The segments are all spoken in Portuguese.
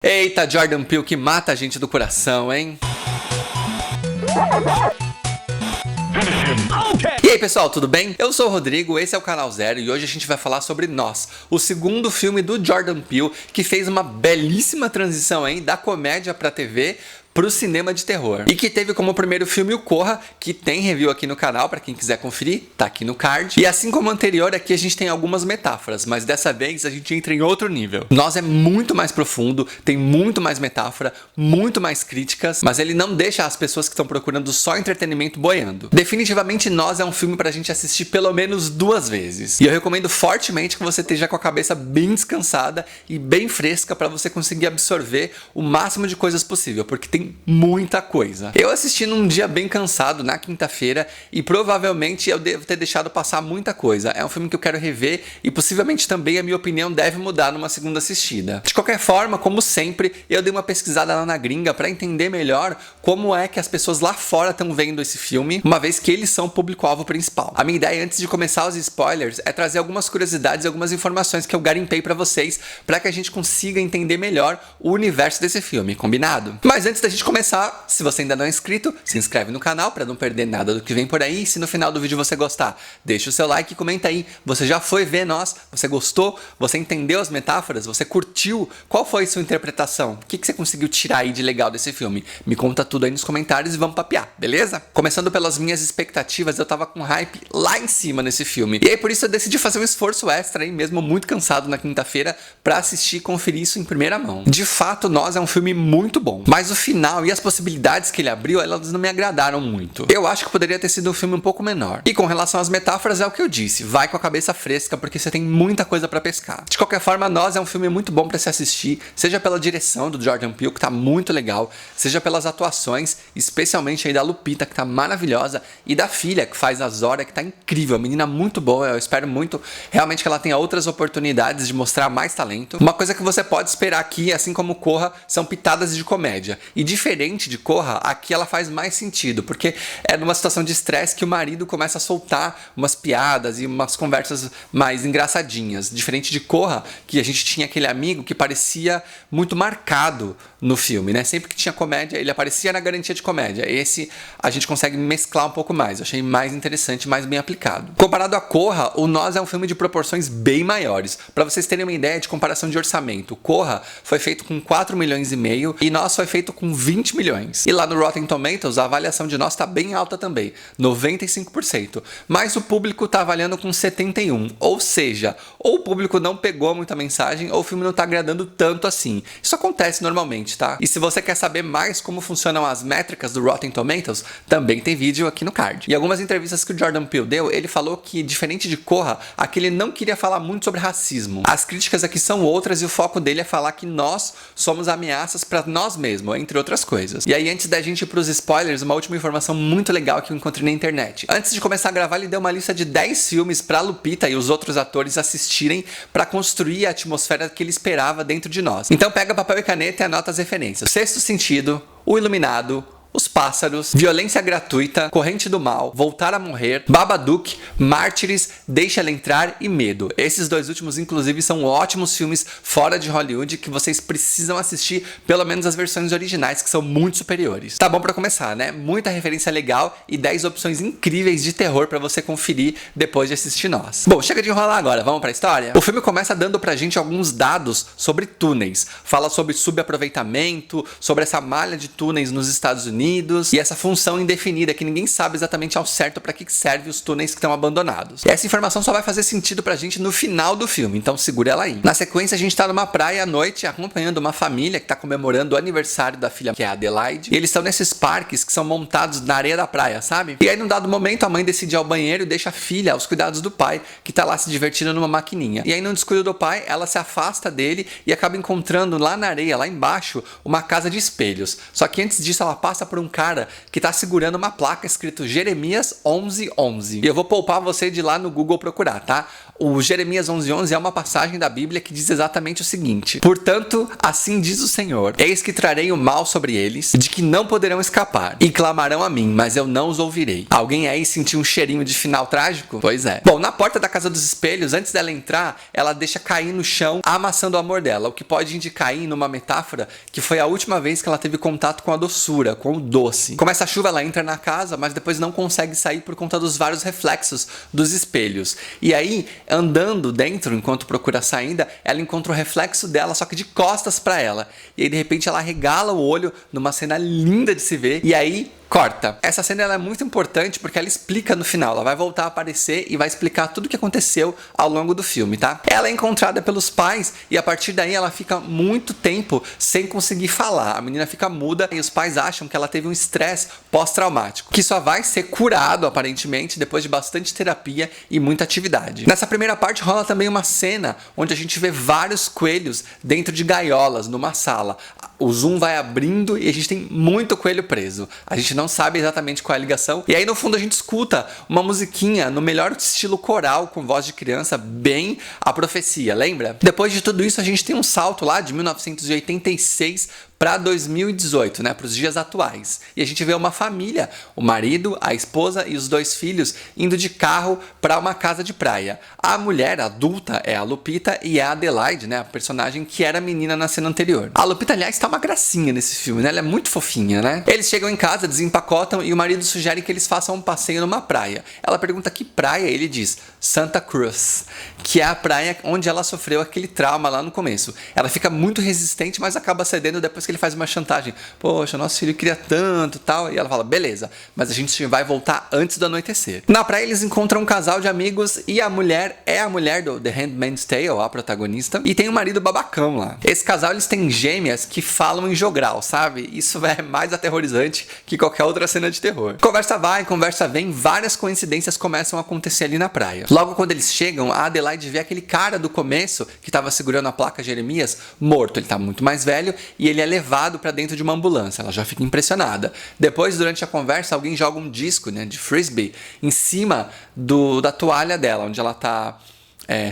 Eita, Jordan Peele que mata a gente do coração, hein? E aí pessoal, tudo bem? Eu sou o Rodrigo, esse é o Canal Zero e hoje a gente vai falar sobre Nós, o segundo filme do Jordan Peele que fez uma belíssima transição aí da comédia pra TV pro cinema de terror. E que teve como primeiro filme o Corra, que tem review aqui no canal, pra quem quiser conferir, tá aqui no card. E assim como o anterior, aqui a gente tem algumas metáforas, mas dessa vez a gente entra em outro nível. Nós é muito mais profundo, tem muito mais metáfora, muito mais críticas, mas ele não deixa as pessoas que estão procurando só entretenimento boiando. Definitivamente Nós é um filme pra gente assistir pelo menos 2 vezes. E eu recomendo fortemente que você esteja com a cabeça bem descansada e bem fresca pra você conseguir absorver o máximo de coisas possível, porque tem muita coisa. Eu assisti num dia bem cansado, na quinta-feira, e provavelmente eu devo ter deixado passar muita coisa. É um filme que eu quero rever e possivelmente também a minha opinião deve mudar numa segunda assistida. De qualquer forma, como sempre, eu dei uma pesquisada lá na gringa pra entender melhor como é que as pessoas lá fora estão vendo esse filme, uma vez que eles são o público-alvo principal. A minha ideia antes de começar os spoilers é trazer algumas curiosidades e algumas informações que eu garimpei pra vocês, pra que a gente consiga entender melhor o universo desse filme, combinado? Mas antes da gente começar, se você ainda não é inscrito, se inscreve no canal para não perder nada do que vem por aí. Se no final do vídeo você gostar, deixa o seu like e comenta aí. Você já foi ver Nós? Você gostou? Você entendeu as metáforas? Você curtiu? Qual foi sua interpretação? O que você conseguiu tirar aí de legal desse filme? Me conta tudo aí nos comentários e vamos papear, beleza? Começando pelas minhas expectativas, eu tava com hype lá em cima nesse filme. E aí por isso eu decidi fazer um esforço extra aí, mesmo muito cansado na quinta-feira, para assistir e conferir isso em primeira mão. De fato, Nós é um filme muito bom, mas o final e as possibilidades que ele abriu, elas não me agradaram muito. Eu acho que poderia ter sido um filme um pouco menor. E com relação às metáforas, é o que eu disse, vai com a cabeça fresca, porque você tem muita coisa pra pescar. De qualquer forma, Nós é um filme muito bom pra se assistir, seja pela direção do Jordan Peele, que tá muito legal, seja pelas atuações, especialmente aí da Lupita, que tá maravilhosa, e da filha, que faz a Zora, que tá incrível, a menina muito boa, eu espero muito, realmente que ela tenha outras oportunidades de mostrar mais talento. Uma coisa que você pode esperar aqui, assim como Corra, são pitadas de comédia. E diferente de Corra, aqui ela faz mais sentido, porque é numa situação de estresse que o marido começa a soltar umas piadas e umas conversas mais engraçadinhas. Diferente de Corra, que a gente tinha aquele amigo que parecia muito marcado no filme, né? Sempre que tinha comédia, ele aparecia na garantia de comédia. Esse a gente consegue mesclar um pouco mais. Eu achei mais interessante, mais bem aplicado. Comparado a Corra, o Nós é um filme de proporções bem maiores. Para vocês terem uma ideia de comparação de orçamento, Corra foi feito com 4,5 milhões e Nós foi feito com 20 milhões. E lá no Rotten Tomatoes, a avaliação de Nós tá bem alta também, 95%. Mas o público tá avaliando com 71%. Ou seja, ou o público não pegou muita mensagem, ou o filme não tá agradando tanto assim. Isso acontece normalmente, tá? E se você quer saber mais como funcionam as métricas do Rotten Tomatoes, também tem vídeo aqui no card. E algumas entrevistas que o Jordan Peele deu, ele falou que, diferente de Corra, aqui ele não queria falar muito sobre racismo. As críticas aqui são outras e o foco dele é falar que nós somos ameaças pra nós mesmos, entre outras coisas. E aí, antes da gente ir pros spoilers, uma última informação muito legal que eu encontrei na internet. Antes de começar a gravar, ele deu uma lista de 10 filmes pra Lupita e os outros atores assistirem pra construir a atmosfera que ele esperava dentro de Nós. Então pega papel e caneta e anota as referências. Sexto Sentido, O Iluminado, Os Pássaros, Violência Gratuita, Corrente do Mal, Voltar a Morrer, Babadook, Mártires, Deixa Ela Entrar e Medo. Esses dois últimos, inclusive, são ótimos filmes fora de Hollywood que vocês precisam assistir, pelo menos as versões originais, que são muito superiores. Tá bom pra começar, né? Muita referência legal e 10 opções incríveis de terror pra você conferir depois de assistir Nós. Bom, chega de enrolar agora, vamos pra história? O filme começa dando pra gente alguns dados sobre túneis. Fala sobre subaproveitamento, sobre essa malha de túneis nos Estados Unidos, e essa função indefinida que ninguém sabe exatamente ao certo para que serve os túneis que estão abandonados. E essa informação só vai fazer sentido pra gente no final do filme, então segura ela aí. Na sequência, a gente tá numa praia à noite acompanhando uma família que tá comemorando o aniversário da filha, que é a Adelaide, e eles estão nesses parques que são montados na areia da praia, sabe? E aí, num dado momento, a mãe decide ir ao banheiro e deixa a filha aos cuidados do pai, que tá lá se divertindo numa maquininha. E aí, num descuido do pai, ela se afasta dele e acaba encontrando lá na areia, lá embaixo, uma casa de espelhos. Só que antes disso, ela passa por um cara que tá segurando uma placa escrito Jeremias 11:11. E eu vou poupar você de ir lá no Google procurar, tá? O Jeremias 11:11 é uma passagem da Bíblia que diz exatamente o seguinte: portanto, assim diz o Senhor, eis que trarei o mal sobre eles, de que não poderão escapar, e clamarão a mim, mas eu não os ouvirei. Alguém aí sentiu um cheirinho de final trágico? Pois é. Bom, na porta da Casa dos Espelhos, antes dela entrar, ela deixa cair no chão a maçã do amor dela, o que pode indicar aí numa metáfora que foi a última vez que ela teve contato com a doçura, com o doce. Começa a chuva, ela entra na casa, mas depois não consegue sair por conta dos vários reflexos dos espelhos. E aí, andando dentro, enquanto procura a saída, ela encontra o reflexo dela, só que de costas pra ela. E aí, de repente, ela regala o olho numa cena linda de se ver. E aí, corta. Essa cena ela é muito importante porque ela explica no final. Ela vai voltar a aparecer e vai explicar tudo o que aconteceu ao longo do filme, tá? Ela é encontrada pelos pais e a partir daí ela fica muito tempo sem conseguir falar. A menina fica muda e os pais acham que ela teve um estresse pós-traumático, que só vai ser curado aparentemente depois de bastante terapia e muita atividade. Nessa primeira parte rola também uma cena onde a gente vê vários coelhos dentro de gaiolas numa sala. O zoom vai abrindo e a gente tem muito coelho preso. A gente não sabe exatamente qual é a ligação. E aí no fundo a gente escuta uma musiquinha no melhor estilo coral, com voz de criança, bem a profecia, lembra? Depois de tudo isso a gente tem um salto lá de 1986 para 2018, né, para os dias atuais. E a gente vê uma família, o marido, a esposa e os 2 filhos indo de carro para uma casa de praia. A mulher adulta é a Lupita e a Adelaide, né, a personagem que era menina na cena anterior. A Lupita, aliás, tá uma gracinha nesse filme, né? Ela é muito fofinha, né? Eles chegam em casa, desempacotam e o marido sugere que eles façam um passeio numa praia. Ela pergunta que praia, ele diz Santa Cruz, que é a praia onde ela sofreu aquele trauma lá no começo. Ela fica muito resistente, mas acaba cedendo depois que ele faz uma chantagem. Poxa, nosso filho queria tanto, tal. E ela fala, beleza, mas a gente vai voltar antes do anoitecer. Na praia eles encontram um casal de amigos e a mulher é a mulher do The Handmaid's Tale, a protagonista, e tem um marido babacão lá. Esse casal, eles têm gêmeas que falam em jogral, sabe? Isso é mais aterrorizante que qualquer outra cena de terror. Conversa vai, conversa vem, várias coincidências começam a acontecer ali na praia. Logo quando eles chegam, a Adelaide vê aquele cara do começo que estava segurando a placa Jeremias morto. Ele tá muito mais velho e ele é levado para dentro de uma ambulância. Ela já fica impressionada. Depois, durante a conversa, alguém joga um disco, né, de frisbee em cima da toalha dela, onde ela tá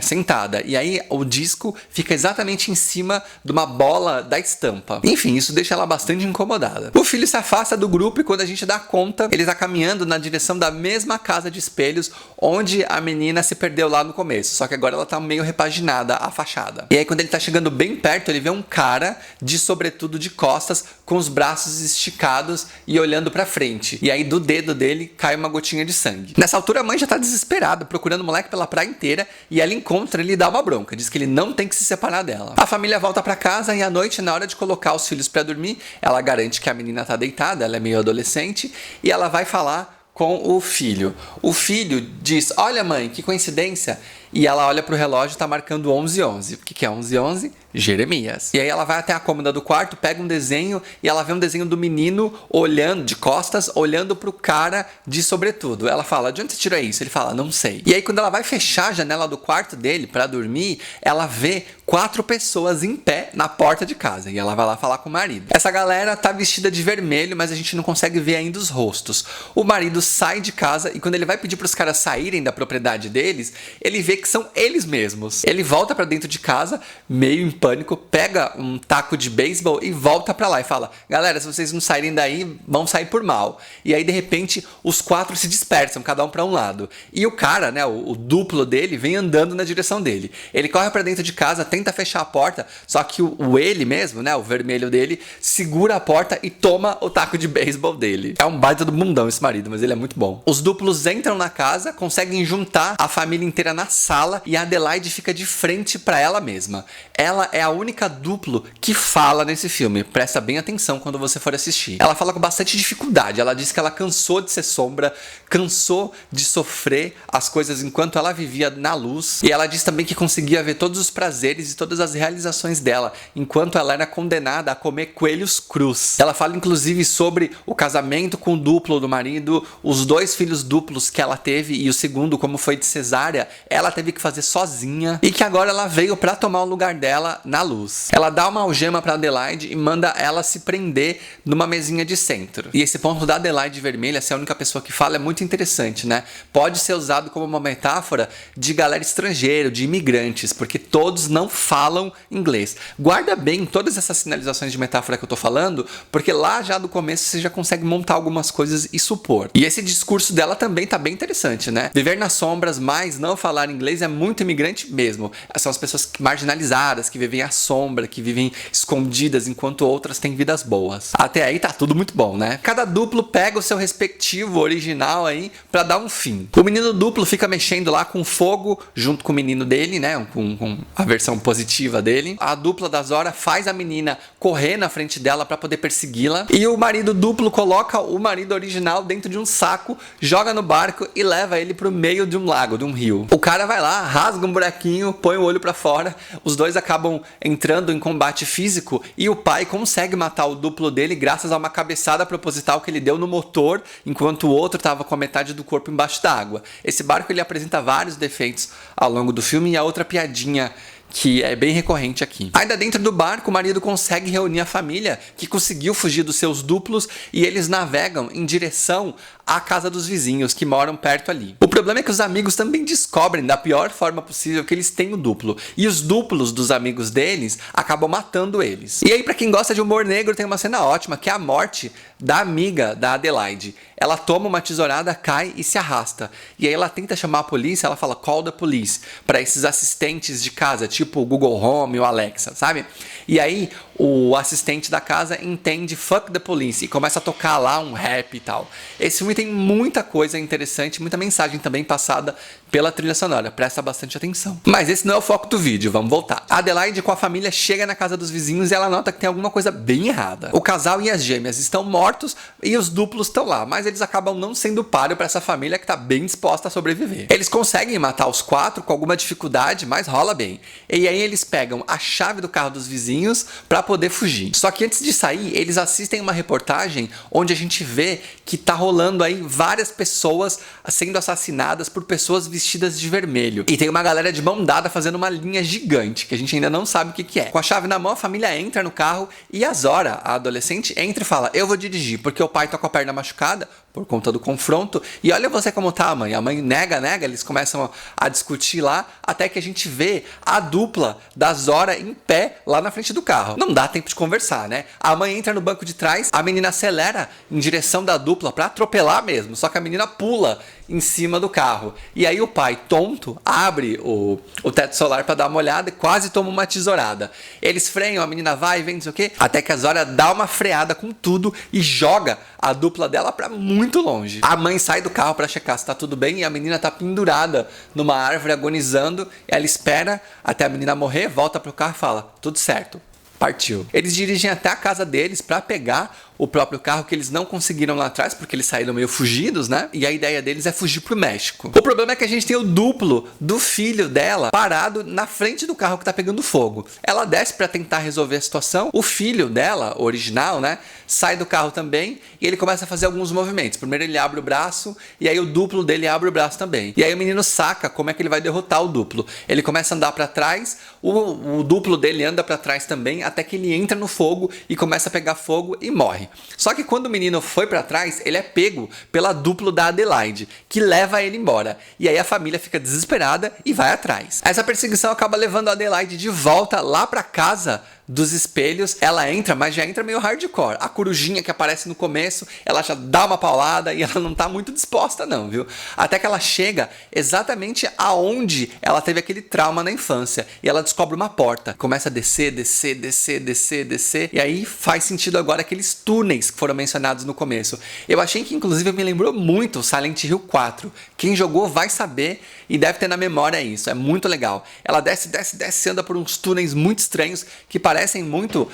sentada. E aí o disco fica exatamente em cima de uma bola da estampa. Enfim, isso deixa ela bastante incomodada. O filho se afasta do grupo e quando a gente dá conta, ele tá caminhando na direção da mesma casa de espelhos onde a menina se perdeu lá no começo. Só que agora ela tá meio repaginada, a fachada. E aí quando ele tá chegando bem perto, ele vê um cara de sobretudo de costas, com os braços esticados e olhando pra frente. E aí do dedo dele cai uma gotinha de sangue. Nessa altura a mãe já tá desesperada, procurando o moleque pela praia inteira e ela encontra ele e dá uma bronca. Diz que ele não tem que se separar dela. A família volta pra casa e à noite, na hora de colocar os filhos pra dormir, ela garante que a menina tá deitada, ela é meio adolescente, e ela vai falar com o filho. O filho diz, olha mãe, que coincidência. E ela olha pro relógio e tá marcando 11:11. O que é 11:11? Jeremias. E aí ela vai até a cômoda do quarto, pega um desenho e ela vê um desenho do menino olhando de costas, olhando pro cara de sobretudo. Ela fala, de onde você tirou isso? Ele fala, não sei. E aí quando ela vai fechar a janela do quarto dele pra dormir, ela vê 4 pessoas em pé na porta de casa. E ela vai lá falar com o marido. Essa galera tá vestida de vermelho, mas a gente não consegue ver ainda os rostos. O marido sai de casa e quando ele vai pedir pros caras saírem da propriedade deles, ele vê que são eles mesmos. Ele volta pra dentro de casa, meio em pânico, pega um taco de beisebol e volta pra lá e fala, galera, se vocês não saírem daí, vão sair por mal. E aí de repente os 4 se dispersam, cada um pra um lado. E o cara, né, o duplo dele, vem andando na direção dele. Ele corre pra dentro de casa, tenta fechar a porta, só que ele mesmo, né, o vermelho dele, segura a porta e toma o taco de beisebol dele. É um baita do bundão esse marido, mas ele é muito bom. Os duplos entram na casa, conseguem juntar a família inteira na sala e a Adelaide fica de frente pra ela mesma. Ela é a única duplo que fala nesse filme. Presta bem atenção quando você for assistir. Ela fala com bastante dificuldade. Ela diz que ela cansou de ser sombra, cansou de sofrer as coisas enquanto ela vivia na luz. E ela diz também que conseguia ver todos os prazeres e todas as realizações dela enquanto ela era condenada a comer coelhos crus. Ela fala inclusive sobre o casamento com o duplo do marido, os 2 filhos duplos que ela teve e o segundo, como foi de cesárea, ela teve que fazer sozinha e que agora ela veio pra tomar o lugar dela ela na luz. Ela dá uma algema pra Adelaide e manda ela se prender numa mesinha de centro. E esse ponto da Adelaide vermelha, ser a única pessoa que fala, é muito interessante, né? Pode ser usado como uma metáfora de galera estrangeira, de imigrantes, porque todos não falam inglês. Guarda bem todas essas sinalizações de metáfora que eu tô falando, porque lá já do começo você já consegue montar algumas coisas e supor. E esse discurso dela também tá bem interessante, né? Viver nas sombras, mas não falar inglês é muito imigrante mesmo. São as pessoas marginalizadas, que vivem à sombra, que vivem escondidas, enquanto outras têm vidas boas. Até aí tá tudo muito bom, né? Cada duplo pega o seu respectivo original aí pra dar um fim. O menino duplo fica mexendo lá com fogo junto com o menino dele, né? Com a versão positiva dele. A dupla da Zora faz a menina correr na frente dela pra poder persegui-la. E o marido duplo coloca o marido original dentro de um saco, joga no barco e leva ele pro meio de um lago, de um rio. O cara vai lá, rasga um buraquinho, põe o olho pra fora. Os dois acabam entrando em combate físico e o pai consegue matar o duplo dele graças a uma cabeçada proposital que ele deu no motor, enquanto o outro estava com a metade do corpo embaixo da água. Esse barco ele apresenta vários defeitos ao longo do filme e a outra piadinha que é bem recorrente aqui. Ainda dentro do barco, o marido consegue reunir a família que conseguiu fugir dos seus duplos e eles navegam em direção à casa dos vizinhos que moram perto ali. O problema é que os amigos também descobrem da pior forma possível que eles têm o duplo e os duplos dos amigos deles acabam matando eles. E aí, pra quem gosta de humor negro, tem uma cena ótima que é a morte da amiga da Adelaide. Ela toma uma tesourada, cai e se arrasta. E aí ela tenta chamar a polícia, ela fala call the police para esses assistentes de casa, tipo o Google Home ou Alexa, sabe? E aí o assistente da casa entende fuck the police e começa a tocar lá um rap e tal. Esse filme tem muita coisa interessante, muita mensagem também passada pela trilha sonora, presta bastante atenção. Mas esse não é o foco do vídeo, vamos voltar. A Adelaide com a família chega na casa dos vizinhos e ela nota que tem alguma coisa bem errada. O casal e as gêmeas estão mortos e os duplos estão lá, mas eles acabam não sendo páreo para essa família que está bem disposta a sobreviver. Eles conseguem matar os quatro com alguma dificuldade, mas rola bem. E aí eles pegam a chave do carro dos vizinhos para poder fugir. Só que antes de sair, eles assistem uma reportagem onde a gente vê que tá rolando aí várias pessoas sendo assassinadas por pessoas vestidas de vermelho. E tem uma galera de mão dada fazendo uma linha gigante, que a gente ainda não sabe o que é. Com a chave na mão, a família entra no carro e a Zora, a adolescente, entra e fala: eu vou dirigir, porque o pai tá com a perna machucada por conta do confronto. E olha você como tá a mãe. A mãe nega, eles começam a discutir lá, até que a gente vê a dupla da Zora em pé lá na frente do carro. Não dá tempo de conversar, né? A mãe entra no banco de trás, a menina acelera em direção da dupla pra atropelar mesmo, só que a menina pula em cima do carro. E aí o pai, tonto, abre o teto solar pra dar uma olhada e quase toma uma tesourada. Eles freiam, a menina vai e vem, não sei o que, até que a Zora dá uma freada com tudo e joga a dupla dela pra muito longe. A mãe sai do carro pra checar se tá tudo bem e a menina tá pendurada numa árvore agonizando. Ela espera até a menina morrer, volta pro carro e fala: tudo certo. Partiu. Eles dirigem até a casa deles pra pegar o próprio carro que eles não conseguiram lá atrás, porque eles saíram meio fugidos, né? E a ideia deles é fugir pro México. O problema é que a gente tem o duplo do filho dela parado na frente do carro que tá pegando fogo. Ela desce pra tentar resolver a situação. O filho dela, original, né? Sai do carro também e ele começa a fazer alguns movimentos. Primeiro ele abre o braço e aí o duplo dele abre o braço também. E aí o menino saca como é que ele vai derrotar o duplo. Ele começa a andar pra trás, o duplo dele anda pra trás também, até que ele entra no fogo e começa a pegar fogo e morre. Só que quando o menino foi pra trás, ele é pego pela duplo da Adelaide, que leva ele embora. E aí a família fica desesperada e vai atrás. Essa perseguição acaba levando a Adelaide de volta lá pra casa dos espelhos. Ela entra, mas já entra meio hardcore. A corujinha que aparece no começo, ela já dá uma paulada e ela não tá muito disposta não, viu? Até que ela chega exatamente aonde ela teve aquele trauma na infância. E ela descobre uma porta. Começa a descer, descer, descer, descer, descer. E aí faz sentido agora aqueles túneis que foram mencionados no começo. Eu achei que inclusive me lembrou muito Silent Hill 4. Quem jogou vai saber e deve ter na memória isso. É muito legal. Ela desce, desce, desce, anda por uns túneis muito estranhos que parecem parecem muito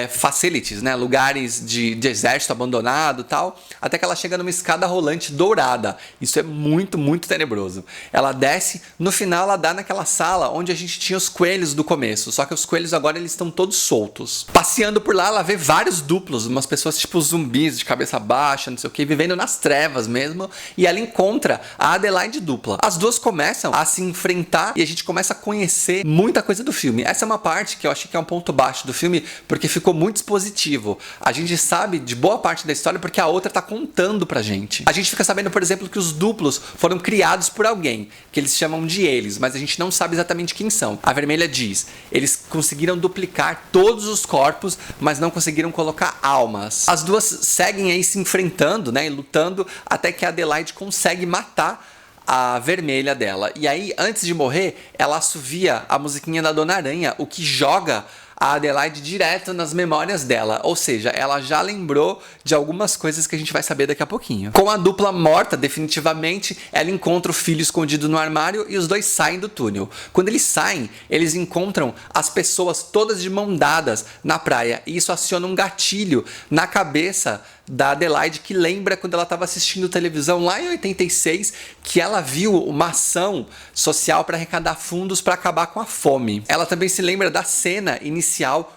facilities, né? Lugares de exército abandonado e tal, até que ela chega numa escada rolante dourada. Isso é muito, muito tenebroso. Ela desce, no final ela dá naquela sala onde a gente tinha os coelhos do começo, só que os coelhos agora eles estão todos soltos. Passeando por lá, ela vê vários duplos, umas pessoas tipo zumbis, de cabeça baixa, não sei o que, vivendo nas trevas mesmo, e ela encontra a Adelaide dupla. As duas começam a se enfrentar e a gente começa a conhecer muita coisa do filme. Essa é uma parte que eu achei que é um ponto baixo do filme, porque ficou muito expositivo. A gente sabe de boa parte da história porque a outra tá contando pra gente. A gente fica sabendo, por exemplo, que os duplos foram criados por alguém, que eles chamam de eles, mas a gente não sabe exatamente quem são. A vermelha diz, eles conseguiram duplicar todos os corpos, mas não conseguiram colocar almas. As duas seguem aí se enfrentando, né, e lutando até que a Adelaide consegue matar a vermelha dela. E aí, antes de morrer, ela assovia a musiquinha da Dona Aranha, o que joga a Adelaide direto nas memórias dela, ou seja, ela já lembrou de algumas coisas que a gente vai saber daqui a pouquinho. Com a dupla morta definitivamente, ela encontra o filho escondido no armário e os dois saem do túnel. Quando eles saem, eles encontram as pessoas todas de mão dadas na praia, e isso aciona um gatilho na cabeça da Adelaide, que lembra quando ela estava assistindo televisão lá em 86, que ela viu uma ação social para arrecadar fundos para acabar com a fome. Ela também se lembra da cena inicial,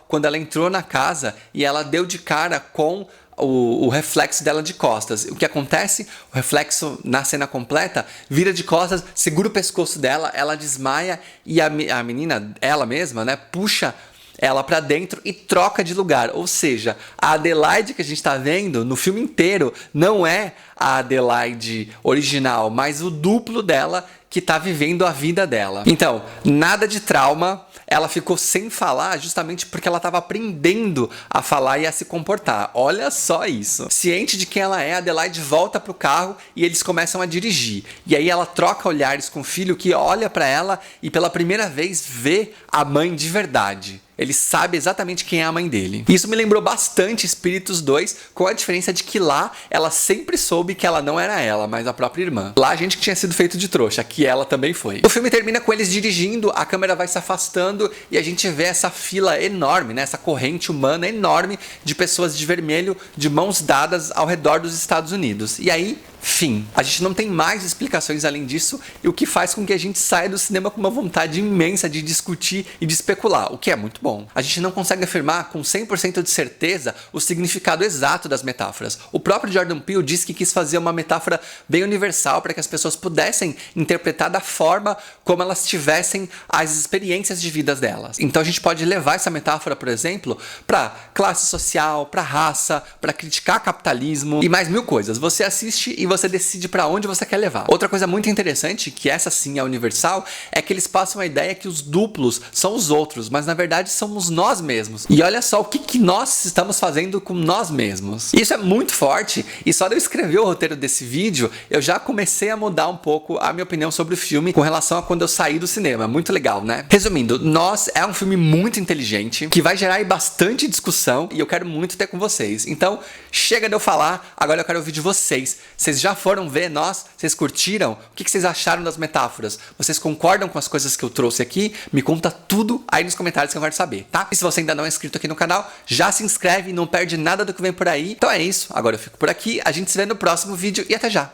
quando ela entrou na casa e ela deu de cara com o reflexo dela de costas. O que acontece? O reflexo na cena completa vira de costas, segura o pescoço dela, ela desmaia e a menina, ela mesma, né, puxa ela pra dentro e troca de lugar. Ou seja, a Adelaide que a gente tá vendo no filme inteiro não é a Adelaide original, mas o duplo dela que tá vivendo a vida dela. Então, nada de trauma. Ela ficou sem falar justamente porque ela estava aprendendo a falar e a se comportar. Olha só isso. Ciente de quem ela é, a Adelaide volta pro carro e eles começam a dirigir. E aí ela troca olhares com o filho, que olha para ela e pela primeira vez vê a mãe de verdade. Ele sabe exatamente quem é a mãe dele. Isso me lembrou bastante Espíritos 2, com a diferença de que lá ela sempre soube que ela não era ela, mas a própria irmã. Lá a gente que tinha sido feito de trouxa, que ela também foi. O filme termina com eles dirigindo, a câmera vai se afastando e a gente vê essa fila enorme, né? Essa corrente humana enorme de pessoas de vermelho, de mãos dadas ao redor dos Estados Unidos. E aí, fim. A gente não tem mais explicações além disso, e o que faz com que a gente saia do cinema com uma vontade imensa de discutir e de especular, o que é muito bom. A gente não consegue afirmar com 100% de certeza o significado exato das metáforas. O próprio Jordan Peele disse que quis fazer uma metáfora bem universal para que as pessoas pudessem interpretar da forma como elas tivessem as experiências de vidas delas. Então a gente pode levar essa metáfora, por exemplo, para classe social, para raça, para criticar capitalismo e mais mil coisas. Você assiste e você decide para onde você quer levar. Outra coisa muito interessante, que essa sim é universal, é que eles passam a ideia que os duplos são os outros, mas na verdade somos nós mesmos. E olha só o que nós estamos fazendo com nós mesmos. Isso é muito forte, e só de eu escrever o roteiro desse vídeo, eu já comecei a mudar um pouco a minha opinião sobre o filme com relação a quando eu saí do cinema. Muito legal, né? Resumindo, Nós é um filme muito inteligente, que vai gerar aí bastante discussão, e eu quero muito ter com vocês. Então, chega de eu falar, agora eu quero ouvir de vocês. Vocês já foram ver Nós? Vocês curtiram? O que vocês acharam das metáforas? Vocês concordam com as coisas que eu trouxe aqui? Me conta tudo aí nos comentários que eu quero saber, tá? E se você ainda não é inscrito aqui no canal, já se inscreve e não perde nada do que vem por aí. Então é isso, agora eu fico por aqui, a gente se vê no próximo vídeo e até já!